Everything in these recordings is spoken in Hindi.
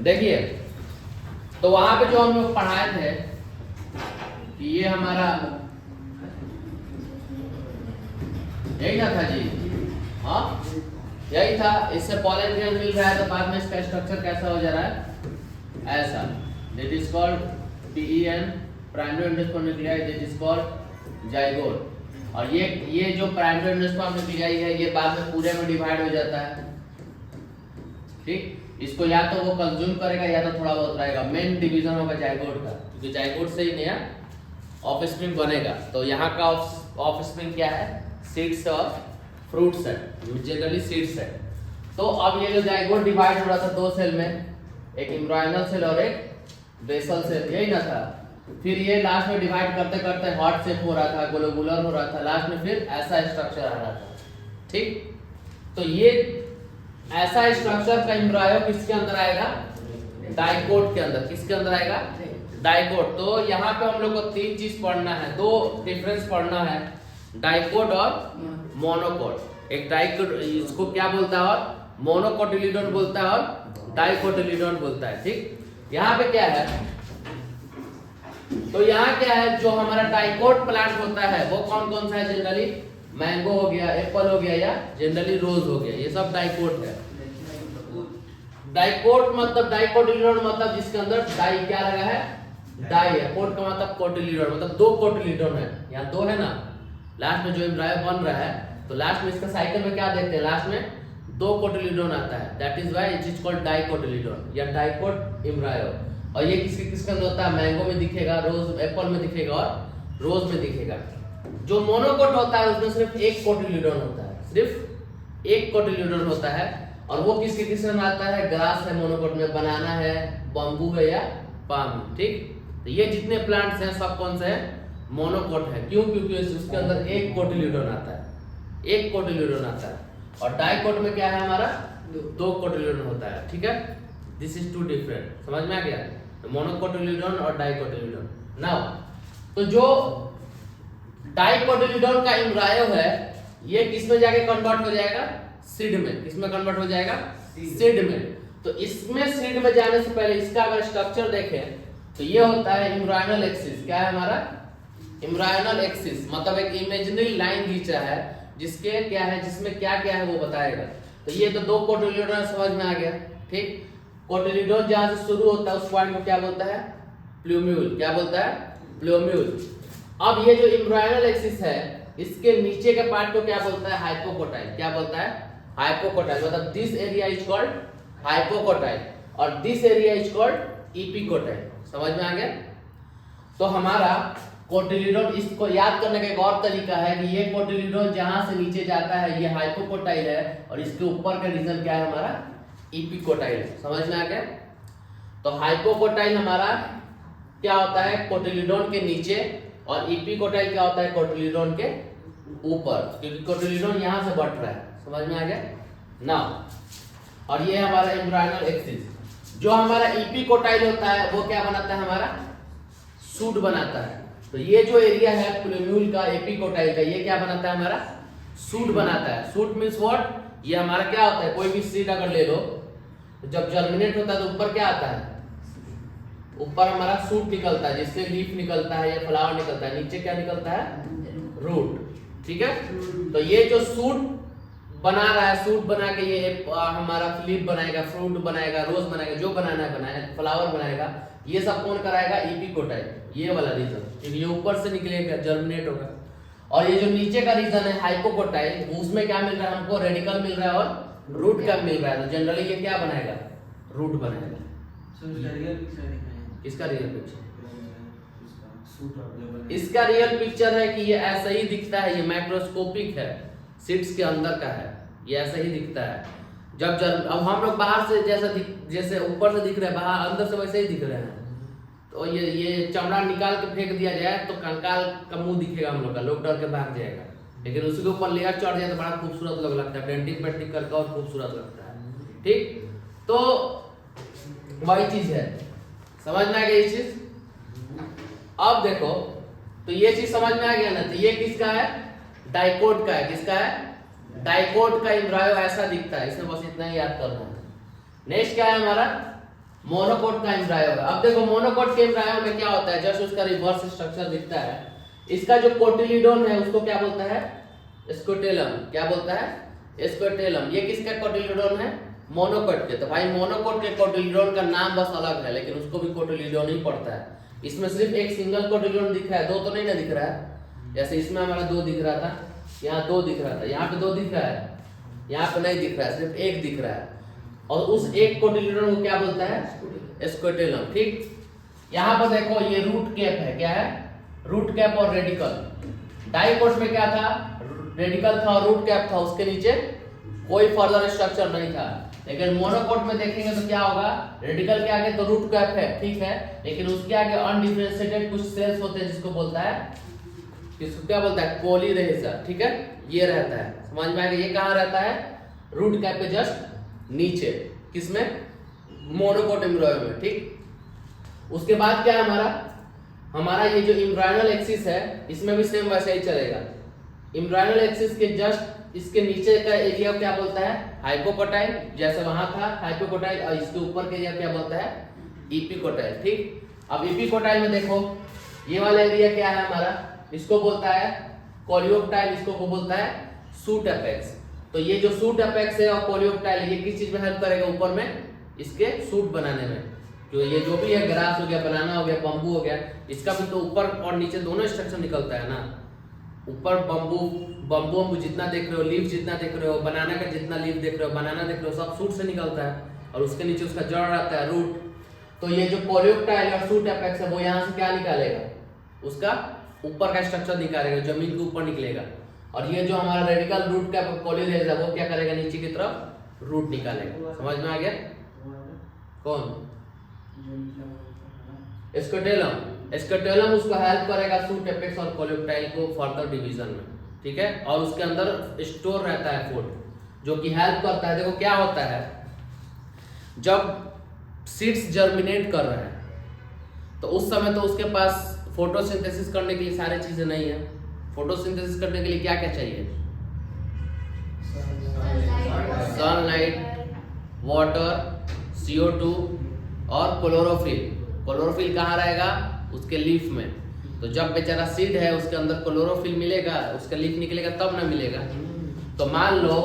देखिए तो वहां पे जो हम लोग पढ़ाए थे कि ये हमारा यही ना था जी, हाँ यही था। इससे पॉलन ग्रेन मिल रहा है तो बाद में इसका स्ट्रक्चर कैसा हो जा रहा है, ऐसा। This is called PEN, primary endosperm nuclei, this is called zygote. और ये जो प्राइमरी एंडोस्पर्म न्यूक्लियाई है ये बाद में पूरे में डिवाइड हो जाता है, ठीक। इसको या तो वो कंज्यूम करेगा या तो थोड़ा बहुत रहेगा। मेन डिवीजन होगा जाइगोट का, क्योंकि जाइगोट से ही नया ऑफस्प्रिंग बनेगा। तो यहाँ का ऑफस्प्रिंग क्या है, सीड्स और फ्रूट्स है, जनरली सीड्स है। तो अब ये जो जाइगोट डिवाइड हो रहा था दो सेल में, एक एम्ब्रायनल सेल और एक बेसल सेल, यही ना था। फिर ये लास्ट में डिवाइड करते करते हार्ट शेप हो रहा था, ग्लोबुलर हो रहा था, लास्ट में फिर ऐसा स्ट्रक्चर आ रहा था, ठीक। तो ये ऐसा स्ट्रक्चर का एम्ब्रायो किसके अंदर आएगा, डाइकोट के अंदर। किसके अंदर आएगा, डाइकोट। तो यहाँ पे हम लोग को तीन चीज पढ़ना है, दो डिफरेंस पढ़ना है, डाइकोट और मोनोकोट। एक डाइकोट इसको क्या बोलता है, और मोनोकोटिलिडोन बोलता है, और डाइकोटिलिडोन बोलता है, ठीक। यहाँ पे क्या है, तो यहाँ क्या है, जो हमारा डाइकोट प्लांट होता है वो कौन कौन सा है, जनरली मैंगो हो गया, एप्पल हो गया, या जनरली रोज हो गया, ये सब डाइकोट है। डाइकोट मतलब डाइकोटिलिडोन मतलब जिसके अंदर डाई क्या लगा है, डाई है। कोट का मतलब कोटिलिडोन, मतलब दो कोटिलिडोन है, यहाँ दो है ना। लास्ट में जो एम्ब्रायो बन रहा है तो लास्ट में इसका साइकिल में क्या देखते हैं, लास्ट में दो कोटिलिडोन आता है, that is why it is called dicotyledon या डाइकोट एम्ब्रायो। और ये किसके अंदर होता है, मैंगो में दिखेगा, रोज एप्पल में दिखेगा और रोज में दिखेगा। जो मोनोकोट होता है उसमें सिर्फ एक कोटिलिडोन होता है, सिर्फ एक कोटिलिडोन होता है। और वो किसके में आता है, ग्रास है मोनोकोट में, बनाना है, बम्बू है या पाम, ठीक। तो ये जितने प्लांट्स हैं सब कौन से हैं, मोनोकोट है। क्यों, क्योंकि उसके अंदर एक कोटिलिडोन आता है, एक कोटिलिडोन आता है। और डाइकोट में क्या है हमारा, दो कोटिलिडोन होता है, ठीक है। दिस इज टू डिफरेंट, समझ में आ गया, मोनोकोटिलिडोन और डाइकोटिलिडोन। नाउ तो जो डाइकोटिलिडोन का एम्ब्रायो है ये किस में जाके कन्वर्ट हो जाएगा, सीड में। किस में कन्वर्ट हो जाएगा, सीड में। तो इसमें सीड में जाने से पहले इसका अगर स्ट्रक्चर देखें तो ये होता है एम्ब्रायनल एक्सिस। क्या है हमारा, एम्ब्रायनल एक्सिस, मतलब एक इमेजिनरी लाइन खींचा है जिसके क्या है, जिसमें क्या क्या है वो बताएगा। तो ये तो दो कोटिलिडोन समझ में आ गया, ठीक। कोटिलिडोन जहां से शुरू होता है उस पॉइंट को क्या बोलता है, प्लूम्यूल। क्या बोलता है, प्लूम्यूल। अब ये जो एम्ब्रायनल एक्सिस है इसके नीचे के पार्ट को क्या बोलता है, हाइपोकोटाइल। क्या बोलता है, हाइपोकोटाइल। मतलब this area is called hypocotyl और this area is called epicotyl. समझ में आ गया। तो हमारा कोटिलिडोन, इसको याद करने का एक और तरीका है कि ये कोटिलिडोन जहां से नीचे जाता है ये हाइपोकोटाइल है, और इसके ऊपर का रीजन क्या है हमारा, एपिकोटाइल। समझ में आ गया। तो हाइपोकोटाइल हमारा क्या होता है, कोटिलिडोन के नीचे, और एपिकोटाइल क्या होता है, कोटिलिडोन के ऊपर, क्योंकि कोटिलिडोन यहां से बढ़ रहा है। समझ में आ गया ना। और ये हमारा एम्ब्रायनल एक्सिस। जो हमारा एपिकोटाइल होता है वो क्या बनाता है, हमारा सूट बनाता है। तो ये जो एरिया है प्लूम्यूल का, एपिकोटाइल का, ये क्या बनाता है, हमारा सूट बनाता है। सूट मींस व्हाट, ये हमारा क्या होता है, कोई भी सीड अगर ले लो तो जब जर्मिनेट होता है तो ऊपर क्या आता है, ऊपर हमारा सूट निकलता है जिससे लीफ निकलता है या फ्लावर निकलता है, नीचे क्या निकलता है, रूट, ठीक है। तो ये जो सूट बना रहा है, सूट बना के ये हमारा लीफ बनाएगा, फ्रूट बनाएगा, रोज बनाएगा, जो बनाना है बनाएगा, फ्लावर बनाएगा, ये सब कौन कराएगा, एपिकोटाइल। ये वाला रीजन, क्योंकि ये ऊपर से निकलेगा, जर्मिनेट होगा। और ये जो नीचे का रीजन है हाइपोकोटाइल, उसमें क्या मिल रहा है हमको, रेडिकल मिल रहा है और रूट का मिल रहा है। तो जनरली ये क्या बनाएगा, रूट बनाएगा। इसका रियल पिक्चर, इसका रियल पिक्चर है कि ये ऐसा ही दिखता है, ये माइक्रोस्कोपिक है, सीड्स के अंदर का है, ये ऐसा ही दिखता है। अब हम लोग बाहर से जैसे ऊपर से दिख रहे हैं, बाहर अंदर से वैसे ही दिख रहे हैं। तो ये चमड़ा निकाल के फेंक दिया जाए तो कंकाल का मुंह दिखेगा हम लोग का, लोग डर के भाग जाएगा। लेकिन उसके ऊपर लेयर चढ़ जाए तो बड़ा खूबसूरत लोग लगता है, पेंटिंग पेंटिंग करके और खूबसूरत लगता है, ठीक। तो वही चीज है, समझ में आ गई ये चीज। अब देखो तो ये चीज समझ में आ गया ना। तो ये किसका है, डाइकोट का है। किसका है, डाइकोट का एम्ब्रायो ऐसा दिखता है। इसमें बस इतना ही याद करना है। नेक्स्ट क्या है हमारा, मोनोकोट का एम्ब्रायो है। अब देखो मोनोकोट के एम्ब्रायो में क्या होता है, जस्ट उसका रिवर्स स्ट्रक्चर दिखता है। इसका जो कोटिलीडोन है उसको क्या बोलता है, स्कोटेलम। क्या बोलता है, स्कोटेलम। ये किसका कोटिलीडोन है, मोनोकोट के। तो भाई मोनोकोट के कोटिलीडोन का नाम बस अलग है, लेकिन उसको भी कोटिलीडोन ही पड़ता है। इसमें सिर्फ एक सिंगल कोटिलीडोन दिख रहा है, दो तो नहीं ना दिख रहा है। जैसे इसमें हमारा दो दिख रहा था, यहाँ दो दिख रहा था, यहाँ पे दो दिख रहा है, यहाँ पे नहीं दिख रहा है, सिर्फ एक दिख रहा है। और उस एक कोटिलीडोन को क्या बोलता है, स्कोटेलम। ठीक, यहाँ पर देखो ये रूट कैप है, क्या है, रूट कैप और रेडिकल। डाइकोट में क्या था, रेडिकल था और रूट कैप था, उसके नीचे कोई फर्दर स्ट्रक्चर नहीं था। लेकिन मोनोकोट में देखेंगे तो क्या होगा, रेडिकल के आगे तो रूट कैप है, ठीक है, लेकिन उसके आगे अनडिफरेंशिएटेड कुछ सेल्स होते हैं जिसको बोलता है, इसको क्या बोलता है, कोलीरेजा। ठीक है, ये रहता है, समझ में आएगा। ये कहाँ रहता है, रूट कैप के जस्ट नीचे, किसमें, मोनोकोट एम्ब्रायो में। ठीक, उसके बाद क्या है हमारा ये जो एम्ब्रायनल एक्सिस है, इसमें भी सेम वैसे ही चलेगा। एम्ब्रायनल एक्सिस के जस्ट इसके नीचे का एरिया क्या बोलता है, हाइपोकोटाइल, जैसे वहां था हाइपोकोटाइल, और इसके ऊपर के एरिया क्या बोलता है, इपिकोटाइल। ठीक, अब इपिकोटाइल में देखो ये वाला एरिया क्या है हमारा, इसको बोलता है कोलियोप्टाइल, इसको बोलता है सूट एपेक्स। तो ये जो सूट एपेक्स है और कोलियोप्टाइल, ये किस चीज में हेल्प करेगा, ऊपर में इसके सूट बनाने में। जो ये जो भी है, ग्रास हो गया, बनाना हो गया, बम्बू हो गया, इसका भी तो ऊपर और नीचे दोनों स्ट्रक्चर निकलता है ना। ऊपर बम्बू जितना देख रहे हो, लीफ जितना देख रहे हो, बनाना का जितना लीफ देख रहे हो, बनाना देख रहे हो, सब सूट से निकलता है, और उसके नीचे उसका जड़ रहता है, रूट। तो ये जो कोलियोप्टाइल और सूट एपेक्स है, वो यहाँ से क्या निकालेगा, उसका ऊपर का स्ट्रक्चर निकालेगा, जमीन के ऊपर निकलेगा। और ये जो हमारा रेडिकल रूट का कोलियोरेजा है, वो क्या करेगा, नीचे की तरफ रूट निकालेगा। समझ में आ गया, कौन, स्कोटेलम। स्कोटेलम उसको हेल्प करेगा सूट एपेक्स और कोलियोप्टाइल को फर्दर डिवीजन में। ठीक है, और उसके अंदर स्टोर रहता है फूड, जो कि हेल्प करता है। देखो क्या होता है, जब सीड्स जर्मिनेट कर रहे हैं तो उस समय तो उसके पास फोटोसिंथेसिस करने के लिए सारी चीजें नहीं है। फोटोसिंथेसिस करने के लिए क्या क्या चाहिए, सनलाइट, वाटर, CO2 और क्लोरोफिल। क्लोरोफिल कहाँ रहेगा, उसके लीफ में। तो जब बेचारा सीड है, उसके अंदर क्लोरोफिल मिलेगा, उसका लीफ निकलेगा तब ना मिलेगा। तो मान लो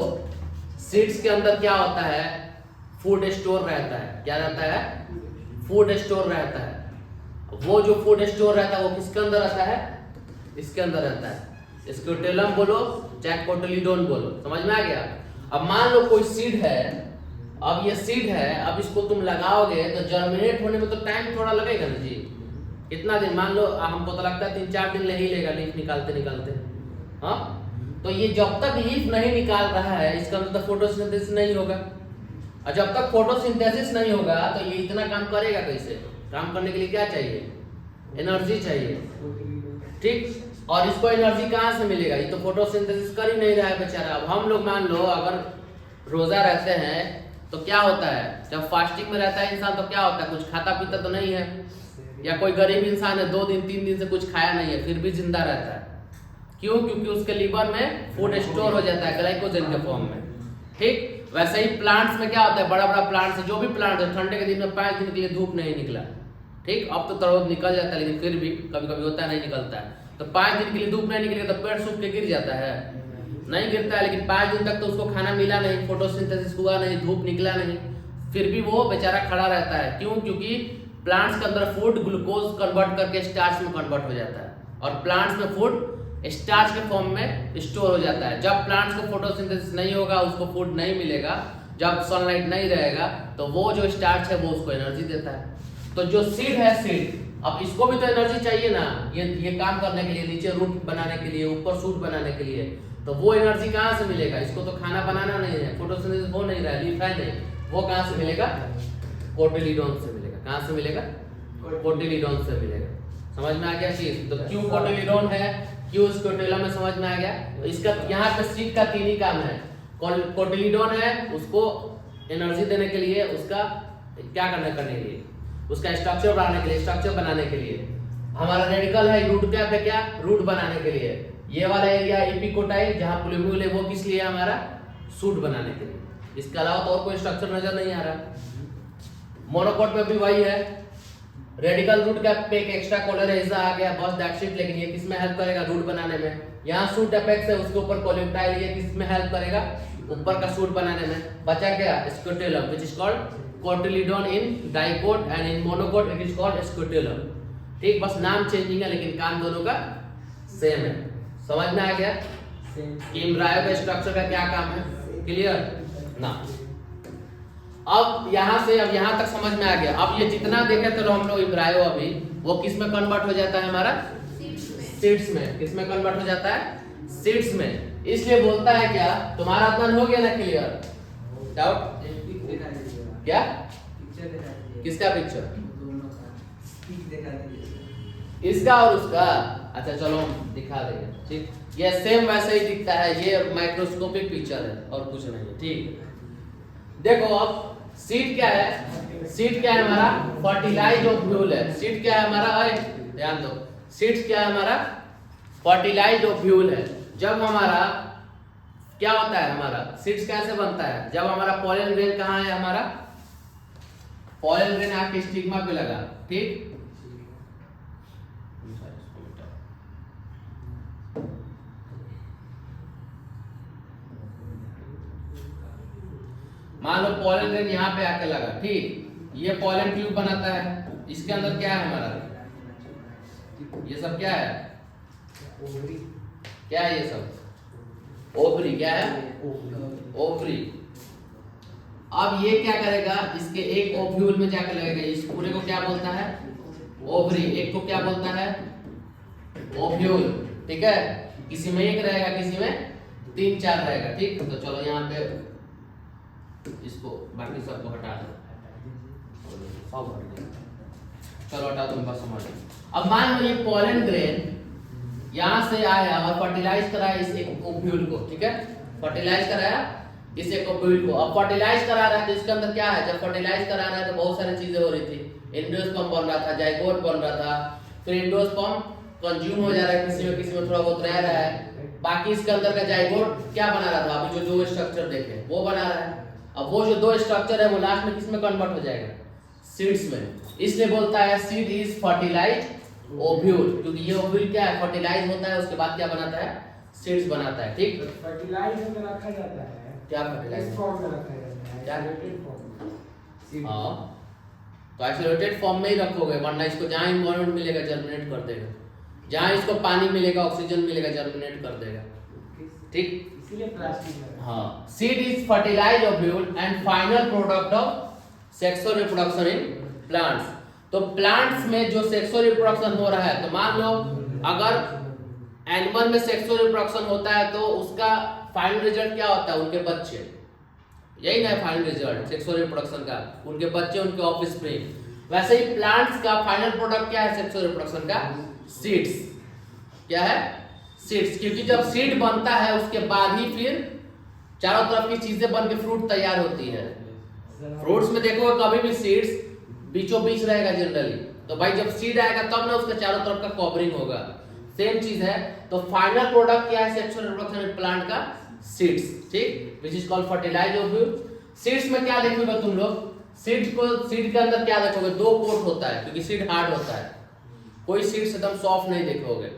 सीड्स के अंदर क्या होता है, फूड स्टोर रहता है। क्या रहता है, फूड स्टोर रहता है। वो जो फूड स्टोर रहता है वो किसके अंदर रहता है, इसके अंदर रहता है। स्कोटेलम बोलो चाहे कोटिलीडोन बोलो, समझ में आ गया। अब मान लो कोई सीड है, अब ये सीड है, अब इसको तुम लगाओगे तो जर्मिनेट होने में तो टाइम थोड़ा लगेगा ना जी। कितना दिन, मान लो हमको तो लगता है 3-4 दिन ले ही लेगा लीफ निकालते निकालते। हाँ, तो ये जब तक लीफ नहीं निकाल रहा है, इसका मतलब फोटोसिंथेसिस नहीं होगा। और जब तक फोटोसिंथेसिस नहीं होगा तो ये इतना काम करेगा कैसे। काम करने के लिए क्या चाहिए, एनर्जी चाहिए। ठीक, और इसको एनर्जी कहाँ से मिलेगा, ये तो फोटोसिंथेसिस कर ही नहीं रहा है बेचारा। अब हम लोग मान लो अगर रोजा रहते हैं तो क्या होता है, जब फास्टिंग में रहता है इंसान तो क्या होता है, कुछ खाता पीता तो नहीं है, या कोई गरीब इंसान है 2 दिन 3 दिन से कुछ खाया नहीं है फिर भी जिंदा रहता है। क्यों, क्योंकि उसके लीवर में फूड स्टोर हो जाता है ग्लाइकोजन के फॉर्म में। ठीक, वैसे ही प्लांट्स में क्या होता है, बड़ा बड़ा प्लांट्स है, जो भी प्लांट है, ठंडे के दिन में 5 दिन के लिए धूप नहीं निकला, ठीक, अब तो तरह निकल जाता है, लेकिन फिर भी कभी कभी होता है नहीं निकलता है। तो 5 दिन के लिए धूप नहीं निकलेगा तो पेड़ सूख के गिर जाता है, नहीं गिरता है। लेकिन 5 दिन तक तो उसको खाना मिला नहीं, फोटोसिंथेसिस हुआ नहीं, धूप निकला नहीं, फिर भी वो बेचारा खड़ा रहता है। क्यों, क्योंकि प्लांट्स के अंदर फूड ग्लूकोज कन्वर्ट करके स्टार्च में कन्वर्ट हो जाता है, और प्लांट्स में फूड स्टार्च के फॉर्म में स्टोर हो जाता है। जब प्लांट्स को फोटोसिंथेसिस नहीं होगा, उसको फूड नहीं मिलेगा, जब सनलाइट नहीं रहेगा, तो वो जो स्टार्च है वो उसको एनर्जी देता है। तो जो सीड है, सीड, अब इसको भी तो एनर्जी चाहिए ना, ये काम करने के लिए, नीचे रूट बनाने के लिए, ऊपर सूट बनाने के लिए। तो वो एनर्जी कहाँ से मिलेगा, इसको तो खाना बनाना नहीं है, फोटोसिंथेसिस हो नहीं रहा है, लीफ है नहीं, वो कहाँ से मिलेगा, कोटिलीडोन से मिलेगा। कहाँ से मिलेगा, कोटिलीडोन से मिलेगा। समझ में आ गया चीज। तो क्यों कोटिलीडोन है, क्यों स्कोटेलम में, समझ में आ गया। तो इसका यहाँ पे सीड का 3 ही काम है। कोटिलीडोन है उसको एनर्जी देने के लिए, उसका क्या करने के लिए, उसका स्ट्रक्चर बनाने के लिए। हमारा रेडिकल है, रूट कैप है, क्या, रूट बनाने के लिए। ये वाला एरिया एपिकोटाइल जहाँ प्लूम्यूल है, वो किस लिए है, हमारा सूट बनाने के लिए। इसके अलावा तो और कोई स्ट्रक्चर नजर नहीं आ रहा। मोनोकोट में भी वही है, रेडिकल रूट का पे एक एक्स्ट्रा कोलरेजा आ गया, बस दैट्स इट। लेकिन ये किसमें हेल्प करेगा? रूट बनाने में। यहाँ सूट अपेक्स है, उसके ऊपर कोलेप्टाइल, ये किसमें हेल्प करेगा? ऊपर का सूट बनाने में। बचा क्या? Scutellum, which is called cotyledon in dicot and in monocot it is called scutellum. ठीक, बस नाम चेंजिंग है लेकिन काम दोनों का सेम है। समझ में आ गया कि एम्ब्रायो का स्ट्रक्चर का क्या काम है? क्लियर ना? अब यहाँ से अब यहाँ तक समझ में आ गया। अब ये जितना देखे थे हम लोग एम्ब्रायो अभी, वो किस में कन्वर्ट हो जाता है? हमारा सीड्स में। किस में कन्वर्ट हो जाता है? सीड्स में। इसलिए बोलता है क्या, तुम्हारा अध्ययन हो गया ना क्लियर? डाउट? क्या? किसका पिक्चर? इसका और उसका? अच्छा चलो हम दिखा देंगे। ठीक, ये सेम वैसे ही दिखता है, ये माइक्रोस्कोपिक पिक्चर है और कुछ नहीं है। ठीक, देखो अब सीड क्या है? सीड क्या है हमारा? फर्टिलाइज्ड ओव्यूल है। सीड क्या है हमारा? ध्यान दो, सीड क्या है हमारा? फर्टिलाइज्ड ओव्यूल है। जब हमारा क्या होता है? हमारा सीड्स कैसे बनता है? जब हमारा पॉलन ग्रेन कहाँ है? हमारा पॉलन ग्रेन आपके स्टिग्मा पे लगा। ठीक, मान लो पॉलन ग्रेन यहाँ पे आके लगा। ठीक, ये पॉलन ट्यूब बनाता है। इसके अंदर क्या है हमारा? ये सब क्या है? क्या है ये सब? ओवरी। क्या है? ओवरी। अब ये क्या करेगा? इसके एक ओव्यूल में जाकर लगेगा। इस पूरे को क्या बोलता है? ओवरी। एक को क्या बोलता है? ओव्यूल। ठीक है, किसी में एक रहेगा, किसी में 3-4 रहेगा। ठीक, तो चलो यहाँ पे इसको बाकी सबको हटा दो, सब हट गया। चलो हटा दो, बस समझ। अब मान लो ये पॉलन ग्रेन यहाँ से आया और फर्टिलाइज कराया इस एक ओव्यूल को। ठीक है, फर्टिलाइज कराया इस एक ओव्यूल को। अब फर्टिलाइज करा रहा है तो इसके अंदर क्या है? जब फर्टिलाइज करा रहा है तो बहुत सारी चीजें हो रही थी। एंडोस्पर्म बन रहा था, जाइगोट बन रहा था, फिर एंडोस्पर्म कंज्यूम हो जा रहा है, किसी में थोड़ा बहुत रह रहा है। बाकी इसके अंदर का जाइगोट क्या बना रहा था? अभी जो स्ट्रक्चर देखे वो बना रहा है। अब वो जो 2 स्ट्रक्चर है वो लास्ट में किस में कन्वर्ट हो जाएगा? सीड्स में। इसलिए बोलता है सीड इज फर्टिलाइज्ड ओव्यूल, क्योंकि ये ओव्यूल क्या है? फर्टिलाइज होता है, उसके बाद क्या बनाता है? सीड्स बनाता है। ठीक, फर्टिलाइज में रखा जाता है। क्या फर्टिलाइज फॉर्म में रखा जाता है? Isolated form. हां, तो आइसोलेटेड फॉर्म में ही रखोगे, वरना इसको जहां एनवायरनमेंट मिलेगा जर्मिनेट कर देगा, जहां इसको पानी मिलेगा, ऑक्सीजन मिलेगा, जर्मिनेट कर देगा। ठीक, इसीलिए प्लास्टिक है। हाँ, seed is fertilised ovule and final product of sexual reproduction in plants. तो प्लांट्स में जो सेक्सुअल रिप्रोडक्शन हो रहा है, तो मान लो अगर एनिमल में सेक्सुअल रिप्रोडक्शन होता है तो उसका फाइनल रिजल्ट क्या होता है? उनके बच्चे। यही ना फाइनल रिजल्ट सेक्सुअल रिप्रोडक्शन का? उनके बच्चे, उनके ऑफस्प्रिंग। वैसे ही प्लांट्स का फाइनल प्रोडक्ट क्या है सेक्सुअल रिप्रोडक्शन का? सीड्स। क्या है? सीड्स। क्योंकि जब सीड बनता है उसके बाद ही फिर चारों तरफ की चीजें बन के फ्रूट तैयार होती है। फ्रूट्स में देखो कभी भी सीड्स बीचों बीच रहेगा जनरली, तो भाई जब सीड आएगा तब ना उसका चारों तरफ का कवरिंग होगा। सेम चीज है। तो फाइनल प्रोडक्ट क्या है सेक्सुअल रिप्रोडक्शन प्लांट का? सीड्स। ठीक, which is called fertilised ovule. Seeds में क्या देखोगे तुम लोग? सीड के अंदर क्या देखोगे? 2 कोट होता है, क्योंकि सीड हार्ड होता है। कोई सीड्स एकदम सॉफ्ट नहीं देखोगे,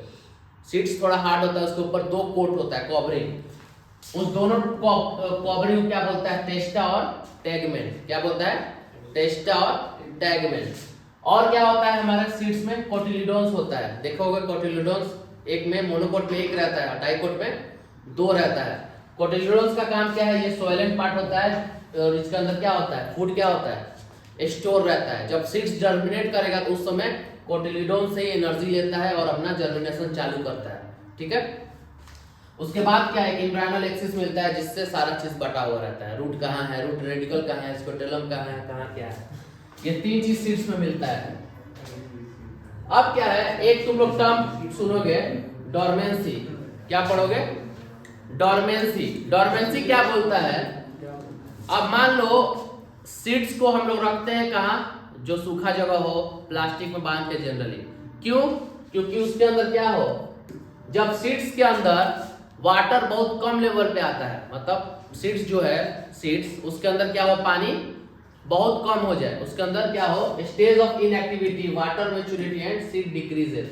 सीड्स थोड़ा हार्ड होता है, उसके ऊपर 2 कोट होता है, कवरिंग। उस दोनों कवरिंग को क्या बोलता है? टेस्टा और टैगमेंट। क्या बोलता है? टेस्टा और टैगमेंट। और क्या होता है हमारे सीड्स में? कोटिलीडोन्स होता है। देखोगे कोटिलीडोन्स एक में, मोनोकोट में 1 रहता है, डाइकोट में 2 रहता है। कोटिलीडोन्स का काम क्या है? ये सोइलेंट पार्ट होता है और इसके अंदर क्या होता है? फूड क्या होता है? स्टोर रहता है। जब सीड्स जर्मिनेट करेगा तो उस समय कोटिलीडोन से एनर्जी लेता है और अपना जर्मिनेशन चालू करता है। ठीक है, उसके बाद क्या है कि एम्ब्रायनल एक्सिस मिलता है, जिससे सारा चीज बटा हुआ रहता है। रूट कहाँ है, रूट रेडिकल कहाँ है, स्क्रोटेलम कहाँ है, कहाँ क्या है, ये 3 चीज सीड्स में मिलता है। अब क्या है, एक तुम लोग टर्म सुनोगे डोरमेंसी। क्या पढ़ोगे? डोरमेंसी। डोरमेंसी क्या बोलता है? अब मान लो सीड्स को हम लोग रखते हैं कहाँ? जो सूखा जगह हो, प्लास्टिक में बांध के जनरली। क्यों? क्योंकि उसके अंदर क्या हो, जब सीड्स के अंदर वाटर बहुत कम लेवल पे आता है, मतलब सीड्स जो है, सीड्स उसके अंदर क्या हो, पानी बहुत कम हो जाए, उसके अंदर क्या हो, stage of inactivity, water maturity and seed decreases,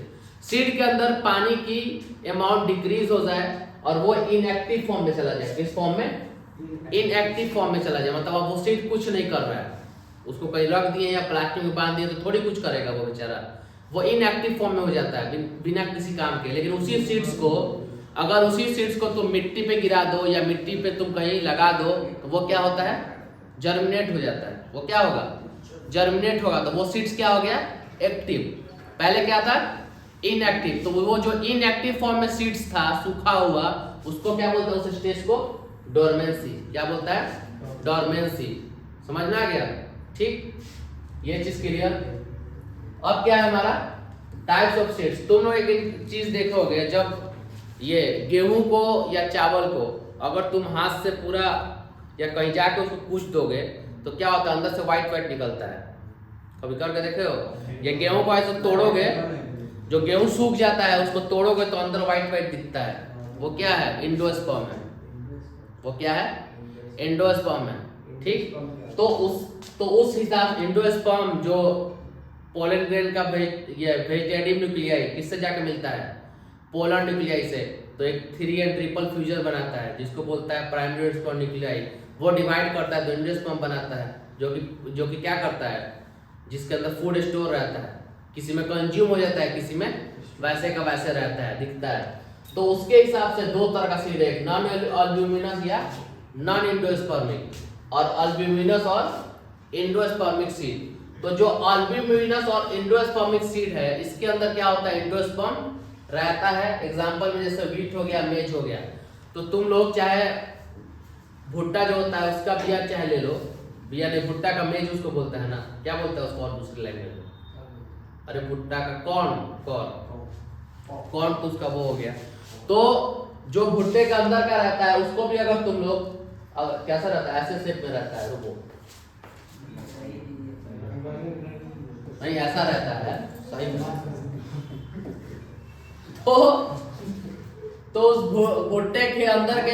seed के अंदर पानी की अमाउंट डिक्रीज हो जाए और वो इनएक्टिव फॉर्म में चला जाए। किस फॉर्म में? इनएक्टिव फॉर्म में चला जाए, मतलब अब वो सीड कुछ नहीं कर रहा है, उसको कहीं रख दिए या प्लास्टिक में बांध दिए तो थोड़ी कुछ करेगा वो बेचारा, वो इनएक्टिव फॉर्म में हो जाता है बिना किसी काम के। लेकिन उसी सीड्स को अगर उसी सीड्स को तुम मिट्टी पे गिरा दो या मिट्टी पे तुम कहीं लगा दो तो वो क्या होता है? जर्मिनेट हो जाता है। वो क्या होगा? जर्मिनेट होगा। तो वो सीड्स क्या हो गया? एक्टिव। पहले क्या था? इनएक्टिव। तो वो जो इनएक्टिव फॉर्म में सीड्स था, सूखा हुआ, उसको क्या बोलते हैं? उस स्टेज को डोरमेंसी। क्या बोलता है? डोरमेंसी। समझ में आ गया? ठीक, ये चीज क्लियर। अब क्या है हमारा? Types of seeds. तुम लोग एक चीज देखोगे, जब ये गेहूं को या चावल को अगर तुम हाथ से पूरा या कहीं जाके उसको पूछ दोगे तो क्या होता है? अंदर से व्हाइट व्हाइट निकलता है। कभी करके देखे हो? ये गेहूं को ऐसे तोड़ोगे, जो गेहूं सूख जाता है उसको तोड़ोगे तो अंदर व्हाइट व्हाइट दिखता है। वो क्या है? एंडोस्पर्म है। वो क्या है? एंडोस्पर्म है। ठीक, तो उस हिसाब एंडोस्पर्म जो पोलन ग्रेन का वेजिटेटिव न्यूक्लियाई किससे जाके मिलता है? पोलर न्यूक्लियाई से। तो एक 3 एंड ट्रिपल फ्यूजन बनाता है जिसको बोलता है प्राइमरी एंडोस्पर्म न्यूक्लियाई। वो डिवाइड करता है तो एंडोस्पर्म बनाता है, जो कि क्या करता है? जिसके अंदर फूड स्टोर रहता है, किसी में कंज्यूम हो जाता है, किसी में वैसे का वैसे रहता है, दिखता है। तो उसके हिसाब से दो तरह का सीड है, नॉन अल्ब्यूमिनस या नॉन एंडोस्पर्मिक, और अल्ब्यूमिनस और एंडोस्पर्मिक सीड। तो जो अल्ब्यूमिनस और एंडोस्पर्मिक सीड है, इसके अंदर क्या होता है? एंडोस्पर्म रहता है। एग्जांपल में जैसे व्हीट हो गया, मेज हो गया। तो तुम लोग चाहे भुट्टा जो होता है उसका बिया चाहे ले लो, बिया नहीं, भुट्टा का मेज उसको बोलता है ना, क्या बोलता है उसको और दूसरी लैंग्वेज में? अरे भुट्टा का कॉर्न तो उसका वो हो गया। तो जो भुट्टे के अंदर का रहता है उसको भी अगर तुम लोग कैसा रहता है? ऐसे शेप में रहता है। रुको, नहीं ऐसा रहता है सही में। तो उस भुट्टे के अंदर के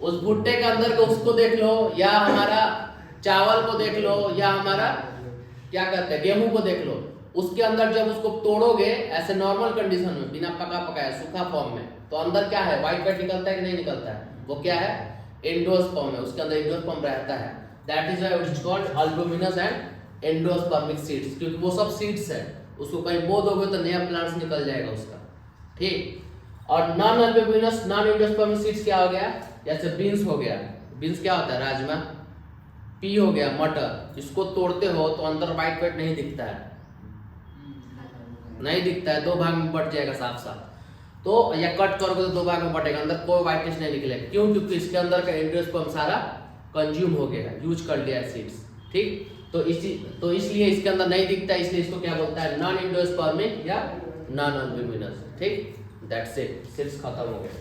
उस भुट्टे के अंदर के उसको देख लो, या हमारा चावल को देख लो, या हमारा क्या कहते हैं गेहूं को देख लो। उसके अंदर जब उसको तोड़ोगे ऐसे नॉर्मल कंडीशन में, बिना पका पकाया सूखा फॉर्म में, तो अंदर क्या है? व्हाइट व्हाइट निकलता है कि नहीं निकलता है? वो क्या है? एंडोस्पर्म है। उसके अंदर एंडोस्पर्म रहता है। That is why it is called albuminous and endospermic seeds, क्योंकि वो सब सीड्स है। उसको कहीं बो दोगे तो नया प्लांट्स निकल जाएगा उसका। ठीक, और non albuminous non endospermic seeds क्या हो गया? जैसे बीन्स हो गया। बीन्स क्या होता है? राजमा। पी हो गया मटर। इसको तोड़ते हो तो अंदर व्हाइट व्हाइट नहीं दिखता है, नहीं दिखता है, दो भाग में बट जाएगा साफ साफ। तो या कट करोगे तो दो भाग में बटेगा, अंदर कोई व्हाइटनेस नहीं निकलेगा। क्यों? क्योंकि इसके अंदर का एंडोस्पर्म सारा कंज्यूम हो गया, यूज कर लिया सीड्स। ठीक, तो इसलिए इसके अंदर नहीं दिखता, इसलिए इसको क्या बोलता है? नॉन एंडोस्पर्मिक या नॉन अल्ब्यूमिनस। ठीक, दैट्स इट, सीड्स खत्म हो गया।